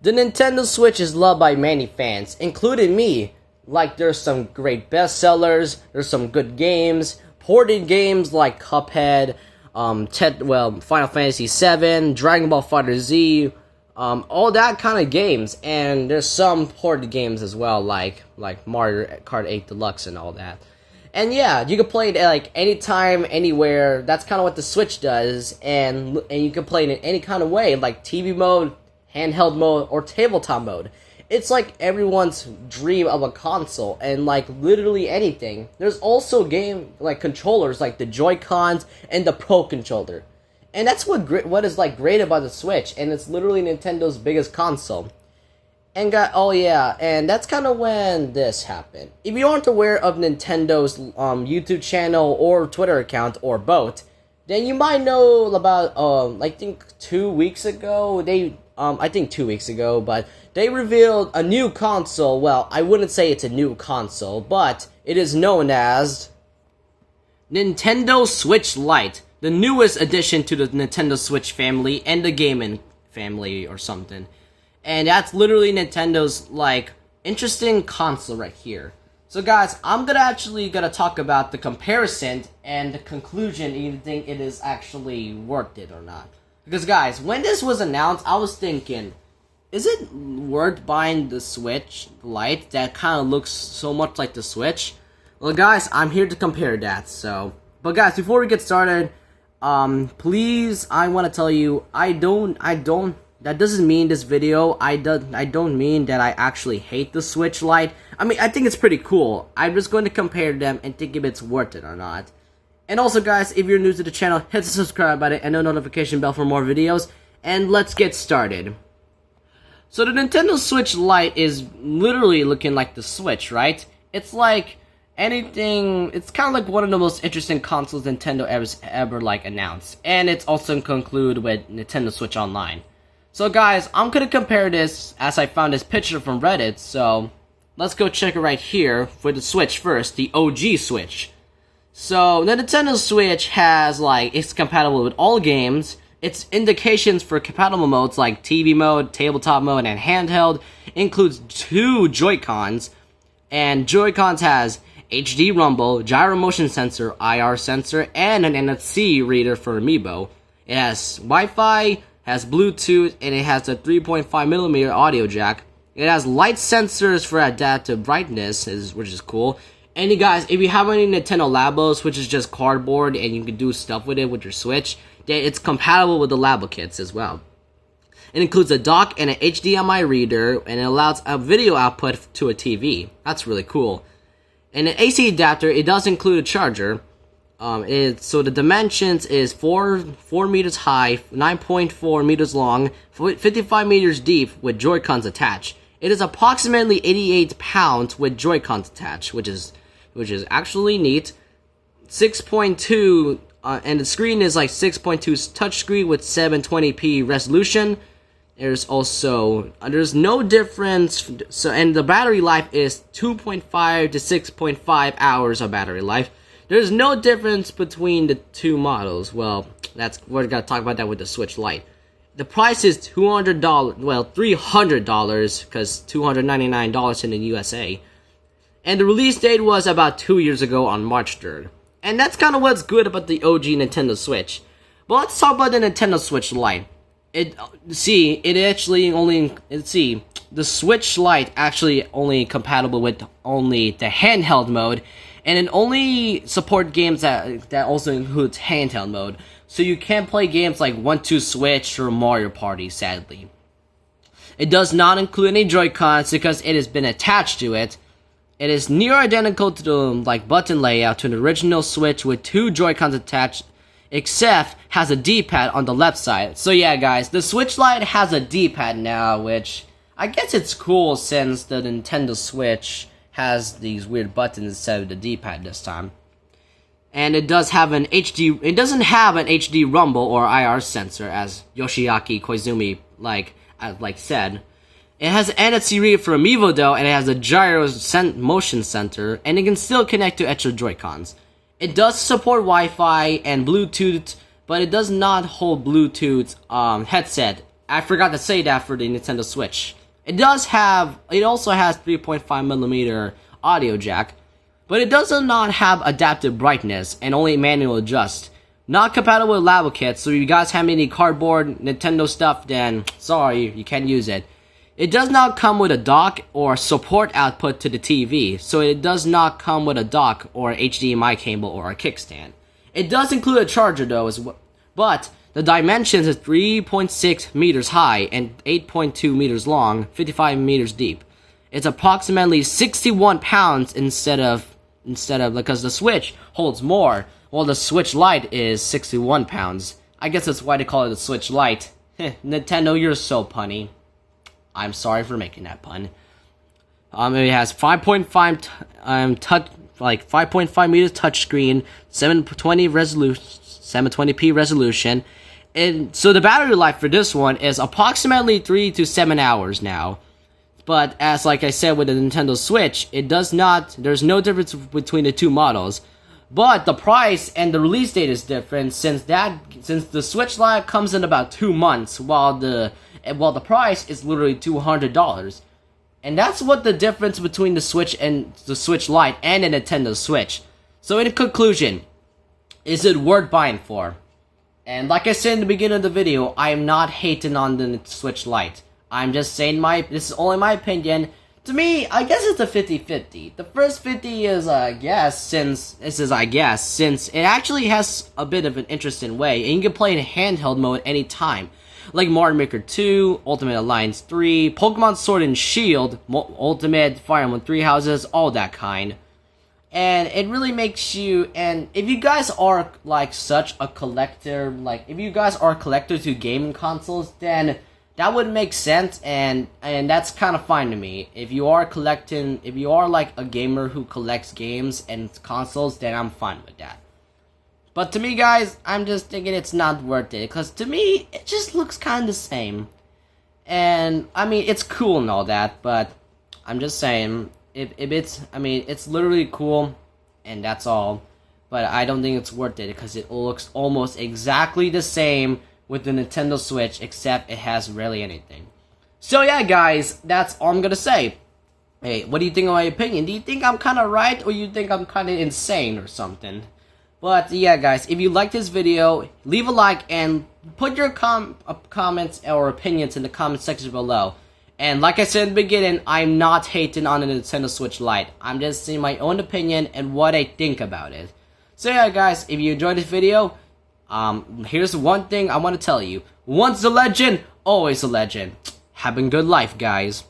The Nintendo Switch is loved by many fans, including me. Like, there's some great bestsellers, there's some good games, ported games like Cuphead, Final Fantasy VII, Dragon Ball FighterZ, all that kind of games, and there's some ported games as well, like Mario Kart 8 Deluxe and all that. And yeah, you can play it like anytime, anywhere. That's kind of what the Switch does, and you can play it in any kind of way, like TV mode, handheld mode, or tabletop mode. It's like everyone's dream of a console, and like literally anything. There's also game like controllers like the Joy-Cons and the Pro Controller. And that's what is like great about the Switch, and it's literally Nintendo's biggest console. And and that's kind of when this happened. If you aren't aware of Nintendo's YouTube channel or Twitter account or both, then you might know about I think 2 weeks ago but they revealed a new console. Well, I wouldn't say it's a new console, but it is known as Nintendo Switch Lite, the newest addition to the Nintendo Switch family and the gaming family or something. And that's literally Nintendo's like interesting console right here. So guys, I'm gonna talk about the comparison and the conclusion, if you think it is actually worth it or not. Because guys, when this was announced, I was thinking, is it worth buying the Switch Lite that kind of looks so much like the Switch? Well guys, I'm here to compare that. But guys, before we get started, please, I want to tell you, that doesn't mean this video, I don't mean that I actually hate the Switch Lite. I mean, I think it's pretty cool. I'm just going to compare them and think if it's worth it or not. And also guys, if you're new to the channel, hit the subscribe button and the notification bell for more videos. And let's get started. So the Nintendo Switch Lite is literally looking like the Switch, right? It's like it's kind of like one of the most interesting consoles Nintendo ever like announced. And it's also conclude with Nintendo Switch Online. So guys, I'm gonna compare this as I found this picture from Reddit, so let's go check it right here for the Switch first, the OG Switch. So the Nintendo Switch has it's compatible with all games. Its indications for compatible modes like TV mode, tabletop mode, and handheld includes 2 Joy-Cons, and Joy-Cons has HD rumble, gyro motion sensor, IR sensor, and an NFC reader for Amiibo. It has Wi-Fi, has Bluetooth, and it has a 3.5mm audio jack. It has light sensors for adaptive brightness, which is cool. And you guys, if you have any Nintendo Labos, which is just cardboard and you can do stuff with it with your Switch, then it's compatible with the Labo kits as well. It includes a dock and an HDMI reader, and it allows a video output to a TV. That's really cool. And an AC adapter, it does include a charger. So the dimensions is 4 meters high, 9.4 meters long, 55 meters deep with Joy-Cons attached. It is approximately 88 pounds with Joy-Cons attached, which is actually neat. 6.2 and the screen is like 6.2 touchscreen with 720p resolution. There's no difference. And the battery life is 2.5 to 6.5 hours of battery life. There's no difference between the 2 models. Well, we're gonna talk about that with the Switch Lite. The price is $200, well, $300, because $299 in the USA. And the release date was about 2 years ago on March 3rd. And that's kind of what's good about the OG Nintendo Switch. But let's talk about the Nintendo Switch Lite. The Switch Lite actually only compatible with only the handheld mode. And it only support games that also includes handheld mode. So you can't play games like 1-2 Switch or Mario Party, sadly. It does not include any Joy-Cons because it has been attached to it. It is near identical to the button layout to the original Switch with 2 Joy-Cons attached, except has a D-pad on the left side. So yeah guys, the Switch Lite has a D-pad now, which I guess it's cool since the Nintendo Switch has these weird buttons instead of the D-pad this time. And it doesn't have an HD rumble or IR sensor, as Yoshiaki Koizumi said. It has an NFC reader for Amiibo though, and it has a gyro motion center, and it can still connect to extra Joy-Cons. It does support Wi-Fi and Bluetooth, but it does not hold Bluetooth headset I forgot to say that for the Nintendo Switch. It also has 3.5mm audio jack, but it does not have adaptive brightness and only manual adjust. Not compatible with Labo kits, so if you guys have any cardboard Nintendo stuff, then sorry, you can't use it. It does not come with a dock or support output to the TV, so it does not come with a dock or HDMI cable or a kickstand. It does include a charger though, but the dimensions is 3.6 meters high and 8.2 meters long, 55 meters deep. It's approximately 61 pounds instead of because the Switch holds more. Well, the Switch Lite is 61 pounds. I guess that's why they call it the Switch Lite. Nintendo, you're so punny. I'm sorry for making that pun. It has 5.5 5.5 meters touchscreen, 720p resolution, and so the battery life for this one is approximately 3 to 7 hours now. But as like I said with the Nintendo Switch, there's no difference between the two models. But the price and the release date is different since the Switch Lite comes in about 2 months, while the price is literally $200. And that's what the difference between the Switch and the Switch Lite and the Nintendo Switch. So in conclusion, is it worth buying for? And like I said in the beginning of the video, I am not hating on the Switch Lite. I'm just saying this is only my opinion. To me, I guess it's a 50-50. The first 50 is since it actually has a bit of an interesting way, and you can play in handheld mode anytime. Like Mario Maker 2, Ultimate Alliance 3, Pokemon Sword and Shield, Ultimate, Fire Emblem 3 Houses, all that kind. And it really makes you, and if you guys are like such a collector, like if you guys are a collector to gaming consoles, then that would make sense, and that's kind of fine to me. If you are like a gamer who collects games and consoles, then I'm fine with that. But to me, guys, I'm just thinking it's not worth it, because to me, it just looks kind of the same. And, I mean, it's cool and all that, but I'm just saying, it's literally cool, and that's all. But I don't think it's worth it, because it looks almost exactly the same with the Nintendo Switch, except it has rarely anything. So yeah, guys, that's all I'm gonna say. Hey, what do you think of my opinion? Do you think I'm kind of right, or you think I'm kind of insane or something? But yeah, guys, if you like this video, leave a like and put your comments or opinions in the comment section below. And like I said in the beginning, I'm not hating on the Nintendo Switch Lite. I'm just saying my own opinion and what I think about it. So yeah, guys, if you enjoyed this video, here's one thing I want to tell you. Once a legend, always a legend. Have a good life, guys.